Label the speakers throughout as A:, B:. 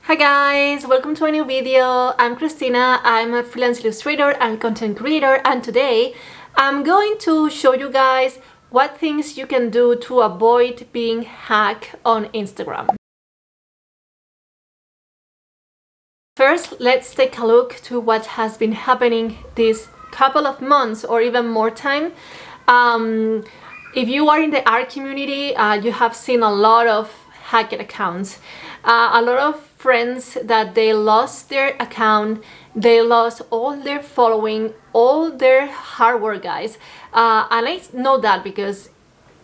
A: Hi guys, welcome to a new video. I'm Christina. I'm a freelance illustrator and content creator, and today I'm going to show you guys what things you can do to avoid being hacked on Instagram. First, let's take a look to what has been happening this couple of months or even more time. If you are in the art community, you have seen a lot of hacked accounts. A lot of friends that they lost their account, they lost all their following, all their hard work, guys. And I know that because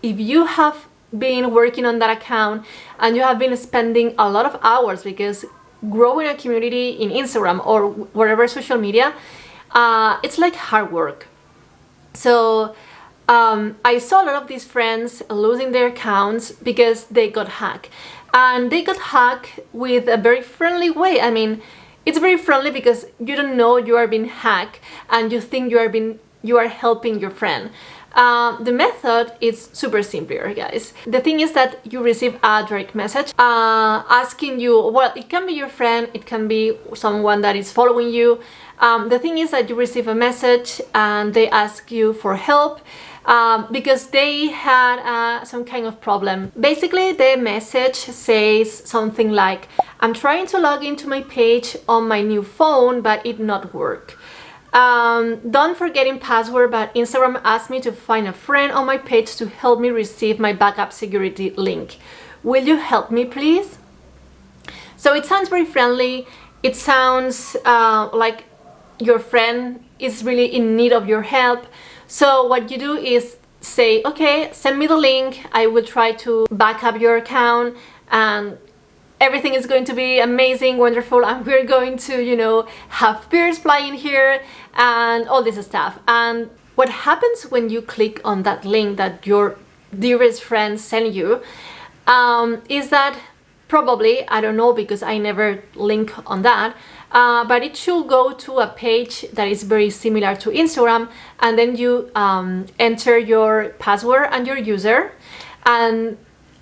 A: if you have been working on that account and you have been spending a lot of hours, because growing a community in Instagram or whatever social media, it's like hard work. So I saw a lot of these friends losing their accounts because they got hacked. And they got hacked with a very friendly way. I mean, it's very friendly because you don't know you are being hacked and you think you are helping your friend. The method is super simple, guys. The thing is that you receive a direct message asking you, well, it can be your friend, it can be someone that is following you. The thing is that you receive a message and they ask you for help because they had some kind of problem. Basically, the message says something like, I'm trying to log into my page on my new phone, but it not work. Don't forgetting password, but Instagram asked me to find a friend on my page to help me receive my backup security link. Will you help me, please? So it sounds very friendly. It sounds like your friend is really in need of your help. So what you do is say, okay, send me the link. I will try to back up your account and everything is going to be amazing, wonderful, and we're going to, you know, have beers flying here and all this stuff. And what happens when you click on that link that your dearest friend sent you is that probably, I don't know because I never link on that, but it should go to a page that is very similar to Instagram, and then you enter your password and your user, and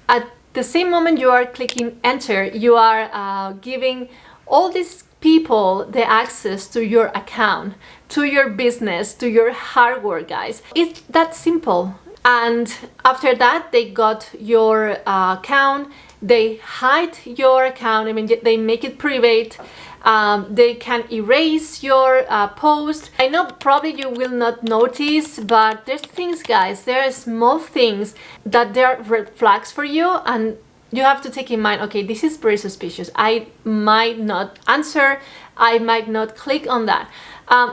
A: at the same moment you are clicking enter, you are giving all these people the access to your account, to your business, to your hard work, guys. It's that simple. And after that, they got your account, they hide your account, I mean, they make it private. They can erase your post. I know probably you will not notice, but there's things, guys, there are small things that they are red flags for you, and you have to take in mind, okay, this is very suspicious. I might not answer, I might not click on that.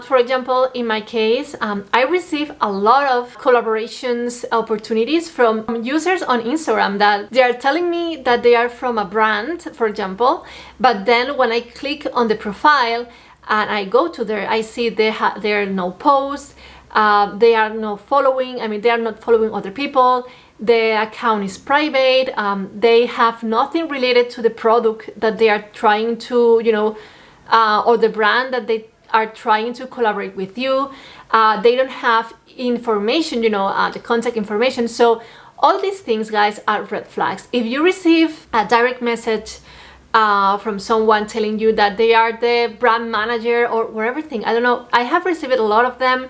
A: For example, in my case, I receive a lot of collaborations opportunities from users on Instagram that they are telling me that they are from a brand, for example, but then when I click on the profile and I go to there, I see there are no posts, they are no following, I mean, they are not following other people, the account is private, they have nothing related to the product that they are trying to, you know, or the brand that they are trying to collaborate with you. They don't have information, you know, the contact information. So all these things, guys, are red flags. If you receive a direct message from someone telling you that they are the brand manager or whatever thing, I don't know, I have received a lot of them,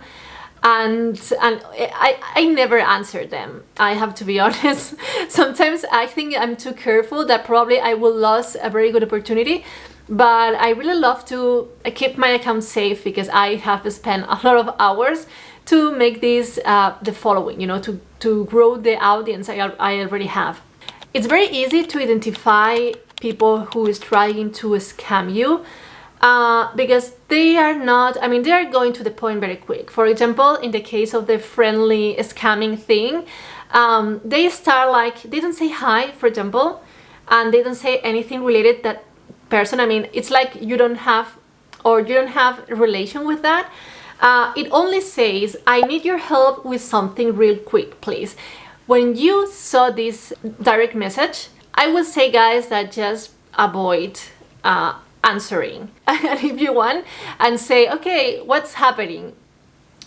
A: and I never answer them, I have to be honest. Sometimes I think I'm too careful that probably I will lose a very good opportunity. But I really love to keep my account safe because I have spent a lot of hours to make this the following, you know, to grow the audience I already have. It's very easy to identify people who is trying to scam you because they are not, I mean, they are going to the point very quick. For example, in the case of the friendly scamming thing, they start like, they don't say hi, for example, and they don't say anything related that person. I mean, it's like you don't have a relation with that. It only says, I need your help with something real quick, please. When you saw this direct message, I would say, guys, that just avoid answering and if you want, and say, okay, what's happening?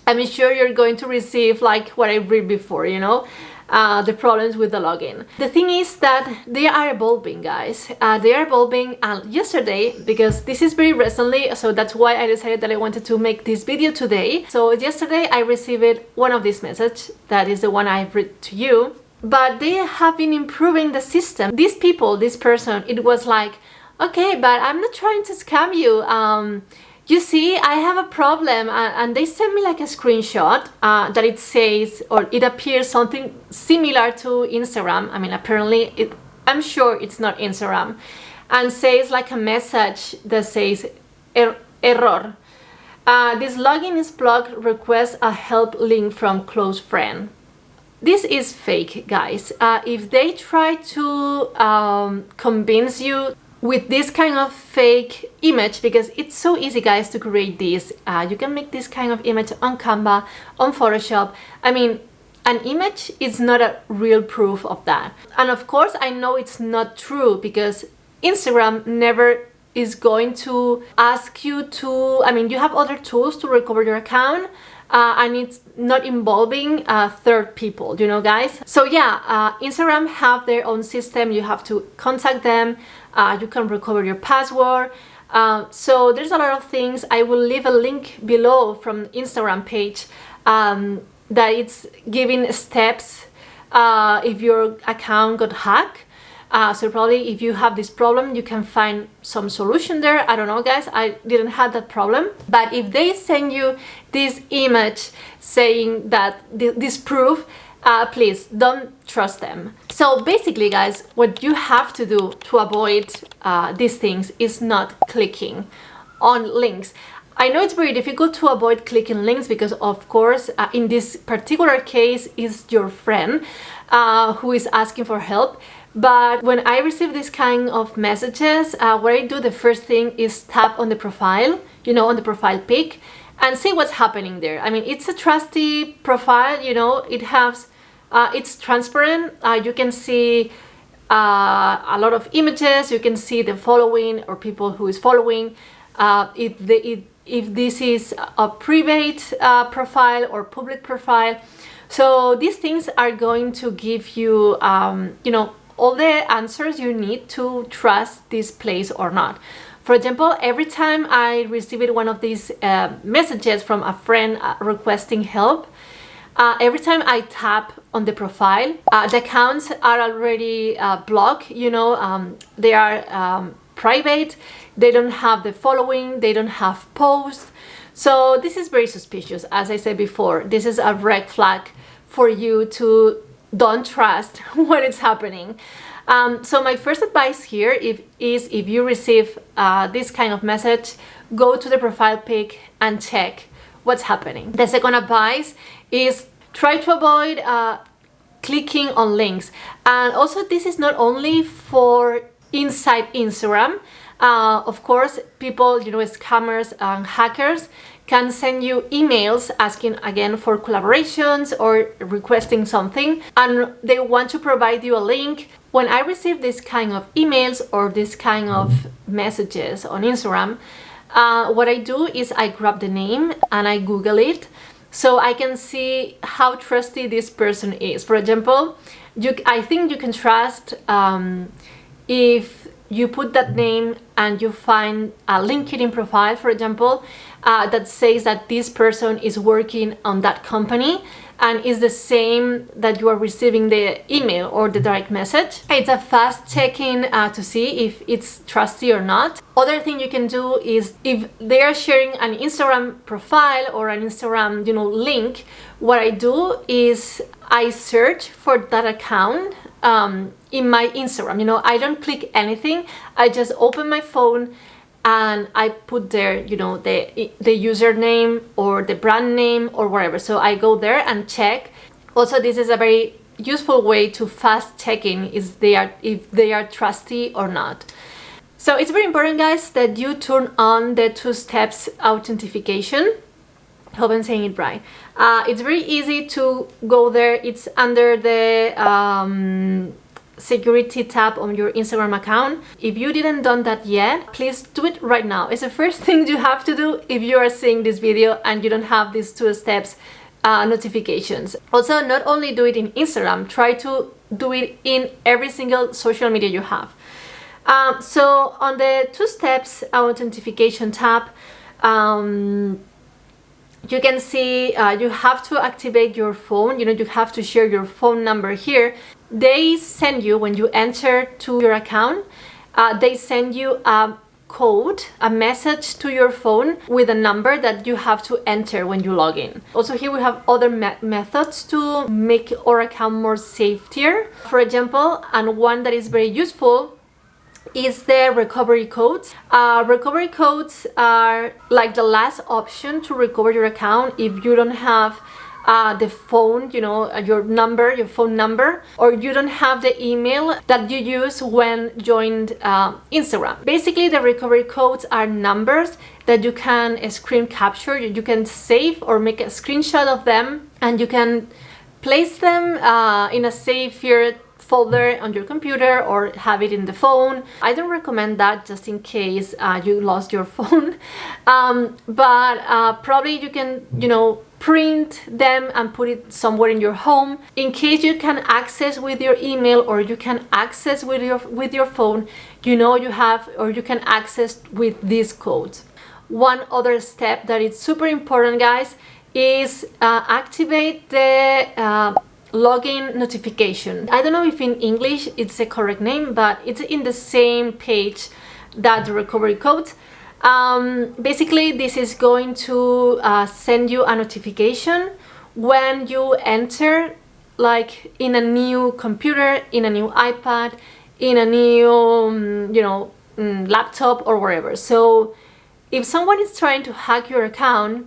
A: I'm sure you're going to receive like what I read before, you know. the problems with the login. The thing is that they are evolving, guys. They are evolving. Yesterday, because this is very recently, so that's why I decided that I wanted to make this video today. So yesterday I received one of these messages, that is the one I've read to you. But they have been improving the system. These people, this person, it was like, okay, but I'm not trying to scam you. You see, I have a problem, and they sent me like a screenshot that it says, or it appears something similar to Instagram. I mean, apparently, I'm sure it's not Instagram, and says like a message that says, error. This login is blocked, request a help link from close friend. This is fake, guys. If they try to convince you with this kind of fake image, because it's so easy, guys, to create this. You can make this kind of image on Canva, on Photoshop. I mean, an image is not a real proof of that. And of course, I know it's not true because Instagram never is going to ask you to, I mean, you have other tools to recover your account, and it's not involving third people, you know, guys. So yeah, Instagram have their own system. You have to contact them. You can recover your password. So there's a lot of things. I will leave a link below from Instagram page that it's giving steps if your account got hacked. So probably if you have this problem, you can find some solution there. I don't know, guys, I didn't have that problem. But if they send you this image saying that this proof, please don't trust them. So basically, guys, what you have to do to avoid these things is not clicking on links. I know it's very difficult to avoid clicking links because, of course, in this particular case, is your friend who is asking for help. But when I receive this kind of messages, what I do, the first thing is tap on the profile, you know, on the profile pic, and see what's happening there. I mean, it's a trusty profile, you know, it has, it's transparent. You can see a lot of images, you can see the following or people who is following. If this is a private profile or public profile. So these things are going to give you, you know, all the answers you need to trust this place or not. For example, every time I received one of these messages from a friend requesting help, every time I tap on the profile, the accounts are already blocked, you know, they are private, they don't have the following, they don't have posts. So this is very suspicious. As I said before, this is a red flag for you to don't trust what is happening. So my first advice here is if you receive this kind of message, go to the profile pic and check what's happening. The second advice is try to avoid clicking on links. And also, this is not only for inside Instagram. Of course, people, you know, scammers and hackers can send you emails asking again for collaborations or requesting something, and they want to provide you a link. When I receive this kind of emails or this kind of messages on Instagram, what I do is I grab the name and I Google it so I can see how trusty this person is. For example, I think you can trust if you put that name and you find a LinkedIn profile, for example, that says that this person is working on that company and is the same that you are receiving the email or the direct message. It's a fast check-in to see if it's trusty or not. Other thing you can do is if they are sharing an Instagram profile or an Instagram, you know, link, what I do is I search for that account in my Instagram. You know, I don't click anything. I just open my phone and I put there, you know, the username or the brand name or whatever. So I go there and check. Also, this is a very useful way to fast checking if they are trusty or not. So it's very important, guys, that you turn on the 2 steps authentication. Hope I'm saying it right. It's very easy to go there. It's under the security tab on your Instagram account. If you didn't done that yet, please do it right now. It's the first thing you have to do if you are seeing this video and you don't have these 2 steps notifications. Also, not only do it in Instagram, try to do it in every single social media you have. So on the 2 steps authentication tab, you can see you have to activate your phone. You have to share your phone number here. They send you, when you enter to your account, they send you a code, a message to your phone with a number that you have to enter when you log in. Also, here we have other methods to make our account more safer. For example, and one that is very useful is the recovery codes. Recovery codes are like the last option to recover your account if you don't have the phone, your phone number, or you don't have the email that you use when joined Instagram. Basically, the recovery codes are numbers that you can screen capture. You can save or make a screenshot of them, and you can place them in a safer folder on your computer or have it in the phone. I don't recommend that, just in case you lost your phone, but probably you can print them and put it somewhere in your home in case you can access with your email, or you can access with your phone. You have, or you can access with these codes. One other step that is super important, guys, is activate the login notification. I don't know if in English it's the correct name, but it's in the same page that the recovery code. Basically, this is going to send you a notification when you enter, like in a new computer, in a new iPad, in a new laptop or wherever. So if someone is trying to hack your account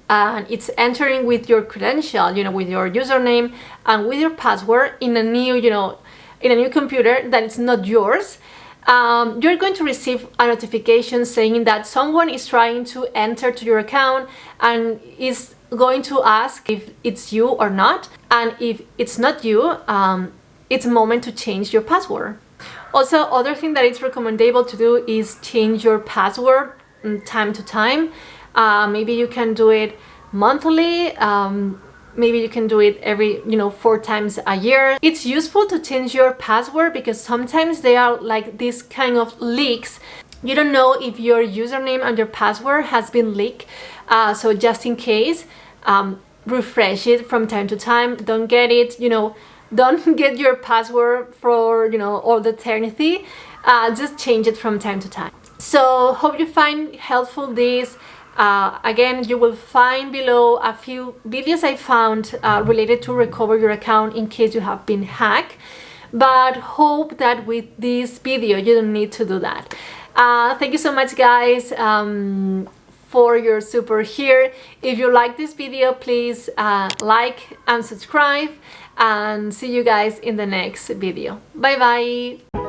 A: and it's entering with your credential, with your username and with your password in a new computer that is not yours, you're going to receive a notification saying that someone is trying to enter to your account and is going to ask if it's you or not. And if it's not you, it's a moment to change your password. Also, other thing that it's recommendable to do is change your password time to time. Maybe you can do it monthly. Maybe you can do it every 4 times a year. It's useful to change your password because sometimes they are like these kind of leaks. You don't know if your username and your password has been leaked. So just in case, refresh it from time to time. Don't get it, don't get your password for all the eternity. Just change it from time to time. So hope you find helpful this. Again, you will find below a few videos I found related to recover your account in case you have been hacked, but hope that with this video you don't need to do that. Thank you so much, guys, for your support here. If you like this video, please like and subscribe, and see you guys in the next video. Bye bye.